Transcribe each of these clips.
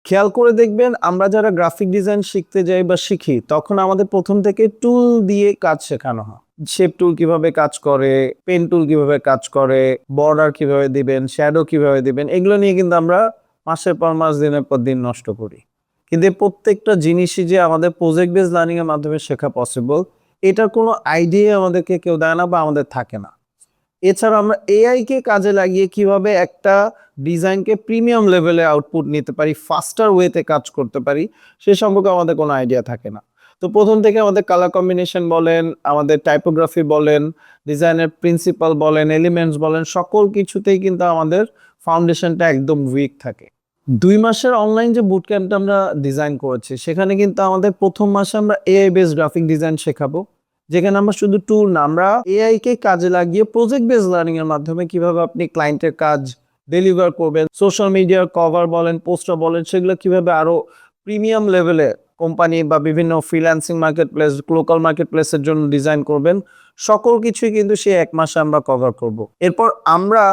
খেয়াল করে দেখবেন আমরা যারা গ্রাফিক ডিজাইন শিখতে যাই বা শিখি তখন আমাদের প্রথম থেকে টুল দিয়ে কাজ শেখানো হয়। শেপ টুল কিভাবে কাজ করে, পেন টুল কিভাবে কাজ করে, বর্ডার কিভাবে দিবেন, শ্যাডো কিভাবে দিবেন, এগুলো নিয়ে কিন্তু আমরা মাসের পর মাস দিনের পর দিন নষ্ট করি। কিন্তু এই প্রত্যেকটা জিনিসই যে আমাদের প্রজেক্ট বেস লার্নিং এর মাধ্যমে শেখা পসিবল, এটার কোনো আইডিয়া আমাদেরকে কেউ দেয় না বা আমাদের থাকে না। এছাড়া আমরা এআই কে কাজে লাগিয়ে কিভাবে একটা ডিজাইনকে প্রিমিয়াম লেভেলে আউটপুট নিতে পারি, ফাস্টার ওয়েতে কাজ করতে পারি, সে সম্পর্কে আমাদের কোনো আইডিয়া থাকে না। তো প্রথম থেকে আমাদের কালার কম্বিনেশন বলেন, আমাদের টাইপোগ্রাফি বলেন, ডিজাইনের প্রিন্সিপাল বলেন, এলিমেন্টস বলেন, সকল কিছুতেই কিন্তু আমাদের ফাউন্ডেশনটা একদম উইক থাকে। 2 মাসের অনলাইন যে বুট ক্যাম্পটা আমরা ডিজাইন করেছি সেখানে কিন্তু আমাদের প্রথম মাসে আমরা এআই বেস গ্রাফিক ডিজাইন শেখাবো, যেখানে আমরা শুধু টুল না, আমরা এআই কে কাজে লাগিয়ে প্রজেক্ট বেস লার্নিং এর মাধ্যমে কিভাবে আপনি ক্লায়েন্টের কাজ ডেলিভার করবেন, সোশ্যাল মিডিয়ার কভার বলেন, পোস্টার বলেন, সেগুলো কিভাবে আরো প্রিমিয়াম লেভেলে কোম্পানি বা বিভিন্ন freelancing market place, local market প্লেসের জন্য ডিজাইন করবেন, সকল কিছুই কিন্তু সেই 1 মাসে আমরা কভার করব। এরপর আমরা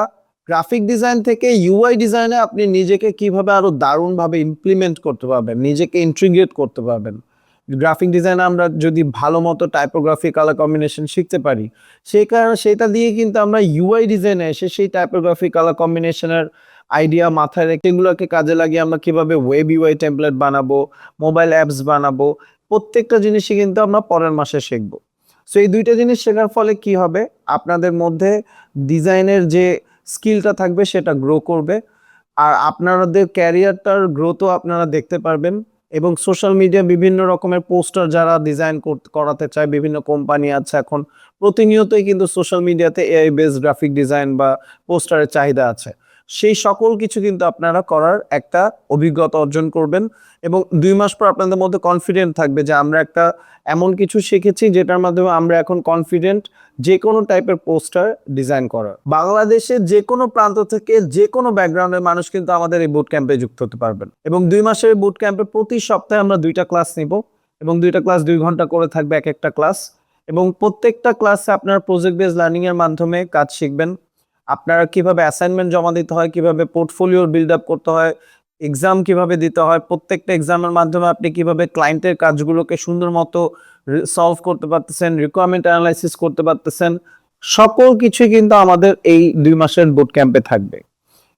গ্রাফিক ডিজাইন থেকে ইউআই ডিজাইনে আপনি নিজেকে কিভাবে আরো দারুণভাবে ইমপ্লিমেন্ট করতে পারবেন, নিজেকে ইন্টিগ্রেট করতে পারবেন। গ্রাফিক ডিজাইনে আমরা যদি ভালো মতো টাইপোগ্রাফি কালার কম্বিনেশন শিখতে পারি, সেই কারণে সেটা দিয়ে কিন্তু আমরা ইউআই ডিজাইনে এসে সেই টাইপোগ্রাফি কালার কম্বিনেশনের আইডিয়া মাথায় রেখে এগুলোকে কাজে লাগিয়ে আমরা কিভাবে ওয়েব ইউআই টেমপ্লেট বানাবো, মোবাইল অ্যাপস বানাবো, প্রত্যেকটা জিনিসই কিন্তু আমরা পরের মাসে শিখবো। সো এই দুইটা জিনিস শেখার ফলে কি হবে, আপনাদের মধ্যে ডিজাইনের যে স্কিলটা থাকবে সেটা গ্রো করবে, আর আপনাদের ক্যারিয়ারটার গ্রোথও আপনারা দেখতে পারবেন। এবং সোশ্যাল মিডিয়া বিভিন্ন রকমের পোস্টার যারা ডিজাইন করাতে চায়, বিভিন্ন কোম্পানি আছে এখন প্রতিনিয়তই কিন্তু সোশ্যাল মিডিয়াতে এআই বেসড গ্রাফিক ডিজাইন বা পোস্টারের চাহিদা আছে। সেই সকল কিছু কিন্তু আপনারা করার একটা অভিজ্ঞতা অর্জন করবেন এবং 2 মাস পর আপনাদের মধ্যে কনফিডেন্ট থাকবে যে আমরা একটা এমন কিছু শিখেছি যেটার মাধ্যমে আমরা এখন কনফিডেন্ট যে কোনো টাইপের পোস্টার ডিজাইন করার। বাংলাদেশের যে কোনো প্রান্ত থেকে যে কোনো ব্যাকগ্রাউন্ডের মানুষ কিন্তু আমাদের এই বুট ক্যাম্পে যুক্ত হতে পারবেন। এবং 2 মাসের বুট ক্যাম্পে প্রতি সপ্তাহে আমরা 2টা ক্লাস নিব এবং 2টা ক্লাস 2 ঘন্টা করে থাকবে এক একটা ক্লাস। এবং প্রত্যেকটা ক্লাসে আপনারা প্রজেক্ট বেস লার্নিং এর মাধ্যমে কাজ শিখবেন। আপনারা কিভাবে অ্যাসাইনমেন্ট জমা দিতে হয়, কিভাবে পোর্টফোলিও বিল্ড আপ করতে হয়, এক্সাম কিভাবে দিতে হয়, প্রত্যেকটা এক্সামের মাধ্যমে আপনি কিভাবে ক্লায়েন্টের কাজগুলোকে সুন্দর মতো সলভ করতে পারতেছেন, রিকোয়ারমেন্ট অ্যানালাইসিস করতে পারতেছেন, সকল কিছুই কিন্তু আমাদের এই 2 মাসের বুট ক্যাম্পে থাকবে।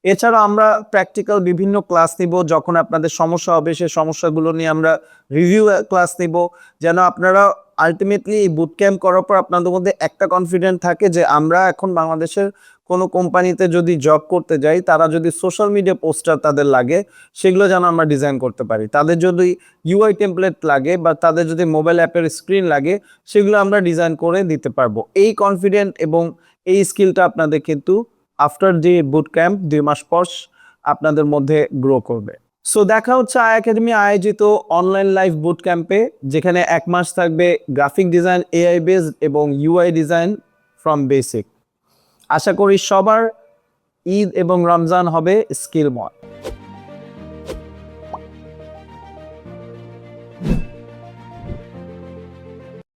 এছাড়া আমরা প্র্যাকটিক্যাল বিভিন্ন ক্লাস নিব, যখন আপনাদের সমস্যা হবে সেই সমস্যাগুলো নিয়ে আমরা রিভিউ ক্লাস নিব, যেন আপনারা আলটিমেটলি এই বুট ক্যাম্প করার পর আপনাদের মধ্যে একটা কনফিডেন্ট থাকে যে আমরা এখন বাংলাদেশের কোনো কোম্পানিতে যদি জব করতে যাই, তারা যদি সোশ্যাল মিডিয়া পোস্টার তাদের লাগে সেগুলো যেন আমরা ডিজাইন করতে পারি, তাদের যদি ইউআই টেমপ্লেট লাগে বা তাদের যদি মোবাইল অ্যাপের স্ক্রিন লাগে সেগুলো আমরা ডিজাইন করে দিতে পারবো। এই কনফিডেন্ট এবং এই স্কিলটা আপনাদের কিন্তু আফটার দি বুট ক্যাম্প 2 মাস পর আপনাদের মধ্যে গ্রো করবে। সো দেখা হচ্ছে আই একাডেমি আয়োজিত অনলাইন লাইভ বুট ক্যাম্পে, যেখানে 1 মাস থাকবে গ্রাফিক ডিজাইন এআই বেসড এবং ইউআই ডিজাইন ফ্রম বেসিক। আশা করি সবার ঈদ এবং রমজান হবে স্কিলময়।